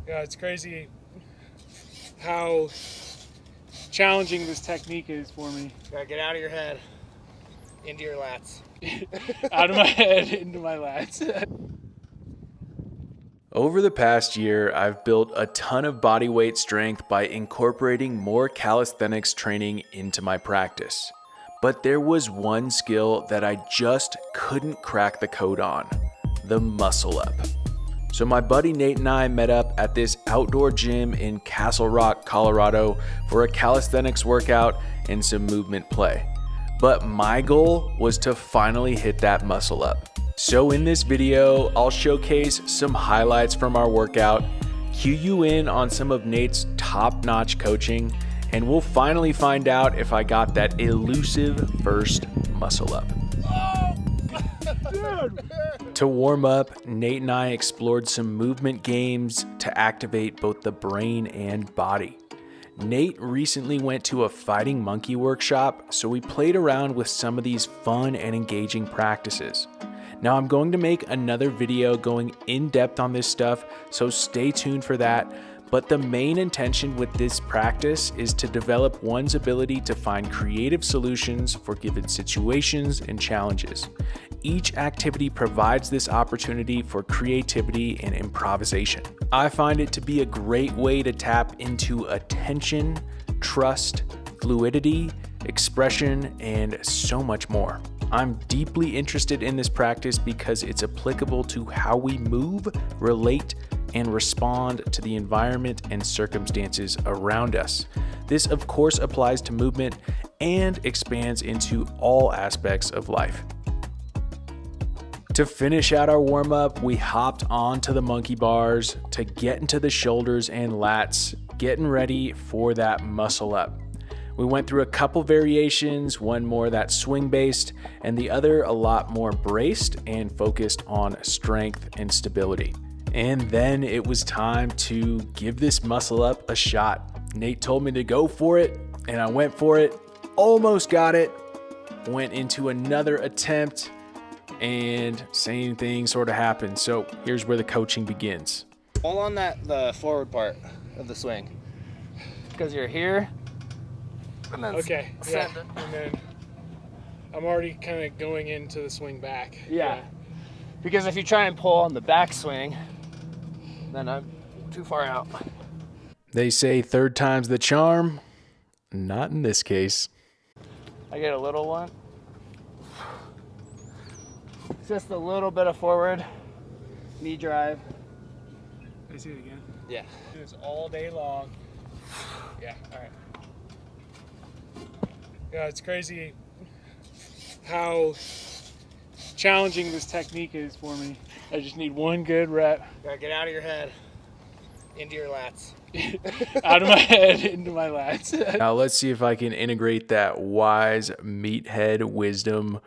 Yeah, it's crazy how challenging this technique is for me. Gotta get out of your head, into your lats. Out of my head, into my lats. Over the past year, I've built a ton of bodyweight strength by incorporating more calisthenics training into my practice. But there was one skill that I just couldn't crack the code on: the muscle up. So my buddy Nate and I met up at this outdoor gym in Castle Rock, Colorado for a calisthenics workout and some movement play. But my goal was to finally hit that muscle up. So in this video, I'll showcase some highlights from our workout, cue you in on some of Nate's top-notch coaching, and we'll finally find out if I got that elusive first muscle up. To warm up, Nate and I explored some movement games to activate both the brain and body. Nate recently went to a fighting monkey workshop, so we played around with some of these fun and engaging practices. Now I'm going to make another video going in depth on this stuff, so stay tuned for that. But the main intention with this practice is to develop one's ability to find creative solutions for given situations and challenges. Each activity provides this opportunity for creativity and improvisation. I find it to be a great way to tap into attention, trust, fluidity, expression, and so much more. I'm deeply interested in this practice because it's applicable to how we move, relate, and respond to the environment and circumstances around us. This, of course, applies to movement and expands into all aspects of life. To finish out our warm-up, we hopped onto the monkey bars to get into the shoulders and lats, getting ready for that muscle up. We went through a couple variations, one more that swing-based, and the other a lot more braced and focused on strength and stability. And then it was time to give this muscle up a shot. Nate told me to go for it, and I went for it, almost got it, went into another attempt, and same thing sort of happened. So here's where the coaching begins. Hold on the forward part of the swing, because you're here. And then Okay, yeah. And then I'm already kind of going into the swing back. Yeah. Because if you try and pull on the back swing, then I'm too far out. They say third time's the charm. Not in this case. I get a little one. Just a little bit of forward knee drive. Can I see it again? Yeah. Do this all day long. Yeah, all right. Yeah, it's crazy how challenging this technique is for me. I just need one good rep. Gotta get out of your head, into your lats. Out of my head, into my lats. Now let's see if I can integrate that wise meathead wisdom.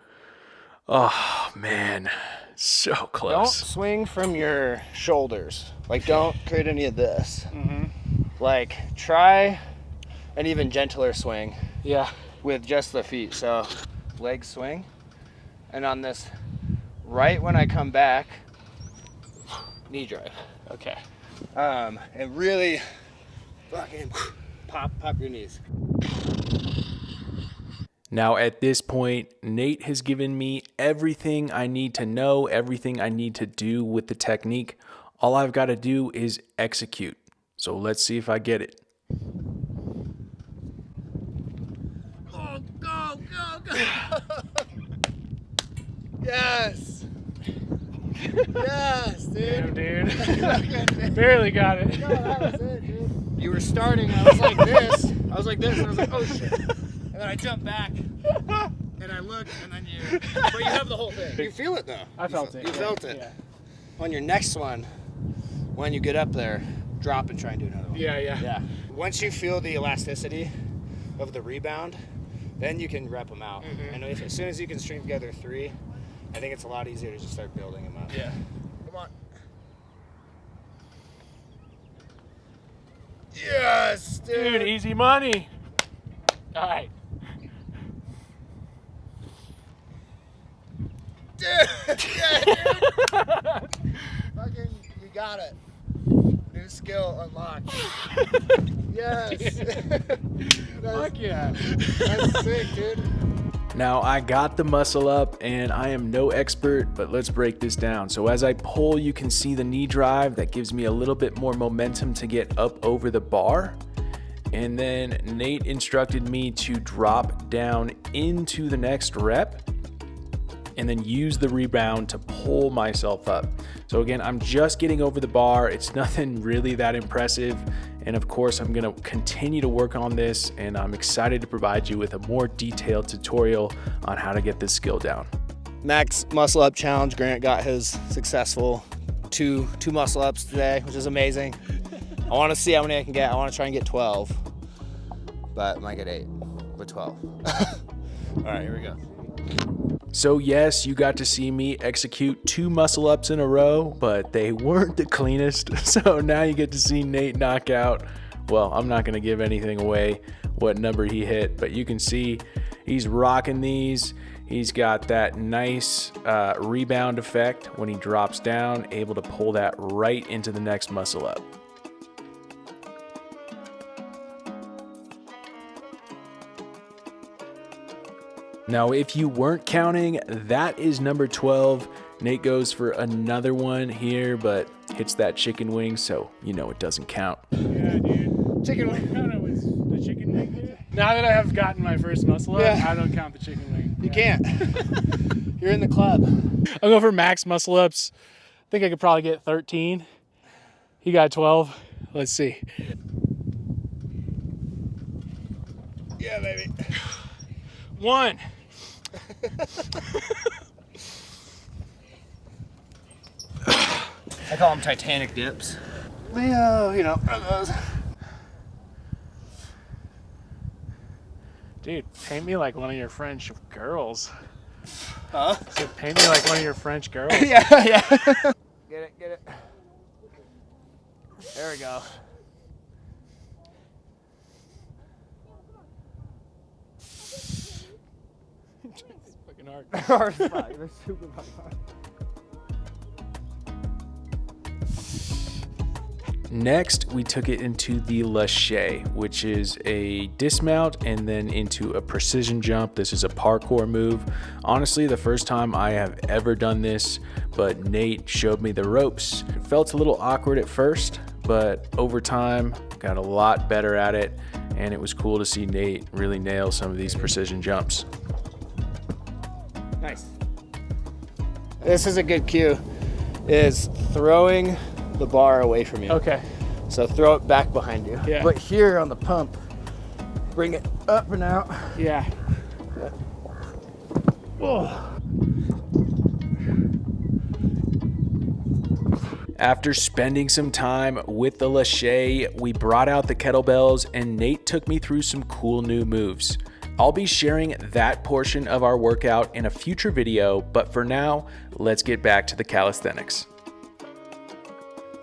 Oh man, so Don't close. swing from your shoulders. Like, don't create any of this. Mm-hmm. Like, try an even gentler swing Yeah. with just the feet. So, leg swing. And on this, right when I come back, knee drive. Okay. And really fucking pop your knees. Now at this point, Nate has given me everything I need to know, everything I need to do with the technique. All I've got to do is execute. So let's see if I get it. Go. Yes. Yes, Damn, dude. dude. Barely got it. No, that was it, dude. You were starting, I was like this, and I was like, oh shit. And then I jumped back, and I looked, and then but you have the whole thing. You feel it though. I felt it. You felt it. Yeah. On your next one, when you get up there, drop and try and do another one. Yeah. Once you feel the elasticity of the rebound, then you can rep them out. Mm-hmm. And as soon as you can string together 3, I think it's a lot easier to just start building them up. Yeah. Come on. Yes, Dude, easy money. All right. Dude, yeah, dude. Fucking, you got it. Dude, new skill unlocked. Yes. Fuck yeah. That's sick, dude. Now, I got the muscle up and I am no expert, but let's break this down. So as I pull, you can see the knee drive. That gives me a little bit more momentum to get up over the bar. And then Nate instructed me to drop down into the next rep and then use the rebound to pull myself up. So again, I'm just getting over the bar. It's nothing really that impressive. And of course, I'm gonna continue to work on this, and I'm excited to provide you with a more detailed tutorial on how to get this skill down. Max muscle up challenge. Grant got his successful two muscle ups today, which is amazing. I want to see how many I can get. I want to try and get 12, but I might get 8, but 12. All right, here we go. So yes, you got to see me execute 2 muscle ups in a row, but they weren't the cleanest. So now you get to see Nate knock out. Well, I'm not gonna give anything away what number he hit, but you can see he's rocking these. He's got that nice rebound effect when he drops down, able to pull that right into the next muscle up. Now, if you weren't counting, that is number 12. Nate goes for another one here, but hits that chicken wing, so you know it doesn't count. Yeah, dude. Chicken wing. Count it was the chicken wing, dude. Now that I have gotten my first muscle up, Yeah. I don't count the chicken wing. You can't. You're in the club. I'll go for max muscle ups. I think I could probably get 13. He got 12. Let's see. Yeah, baby. 1. I call them Titanic Dips. Leo, you know, those. Dude, paint me like one of your French girls. Huh? So paint me like one of your French girls. Yeah. Get it. There we go. It's fucking hard. Hard spot. They're super hard. Next, we took it into the Lache, which is a dismount and then into a precision jump. This is a parkour move. Honestly, the first time I have ever done this, but Nate showed me the ropes. It felt a little awkward at first, but over time, got a lot better at it, and it was cool to see Nate really nail some of these precision jumps. Nice. This is a good cue, is throwing the bar away from you. Okay. So throw it back behind you. Yeah. But here on the pump, bring it up and out. Yeah. After spending some time with the Lache, we brought out the kettlebells and Nate took me through some cool new moves. I'll be sharing that portion of our workout in a future video, but for now, let's get back to the calisthenics.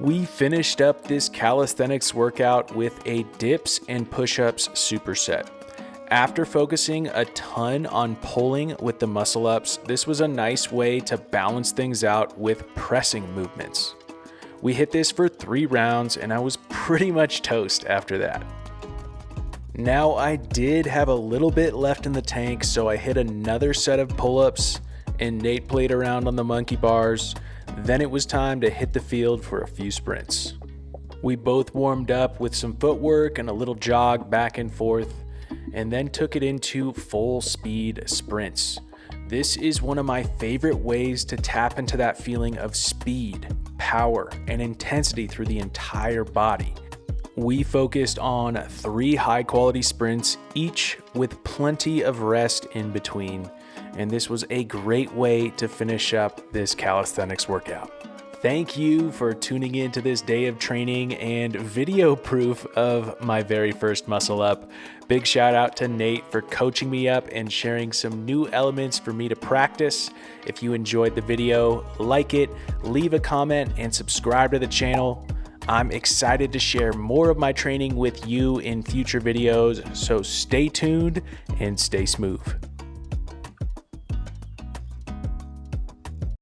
We finished up this calisthenics workout with a dips and push-ups superset. After focusing a ton on pulling with the muscle ups, this was a nice way to balance things out with pressing movements. We hit this for 3 rounds and I was pretty much toast after that. Now I did have a little bit left in the tank, so I hit another set of pull-ups and Nate played around on the monkey bars. Then it was time to hit the field for a few sprints. We both warmed up with some footwork and a little jog back and forth, and then took it into full speed sprints. This is one of my favorite ways to tap into that feeling of speed, power, and intensity through the entire body. We focused on 3 high-quality sprints, each with plenty of rest in between, and this was a great way to finish up this calisthenics workout. Thank you for tuning in to this day of training and video proof of my very first muscle up. Big shout out to Nate for coaching me up and sharing some new elements for me to practice. If you enjoyed the video, like it, leave a comment, and subscribe to the channel. I'm excited to share more of my training with you in future videos, so stay tuned and stay smooth.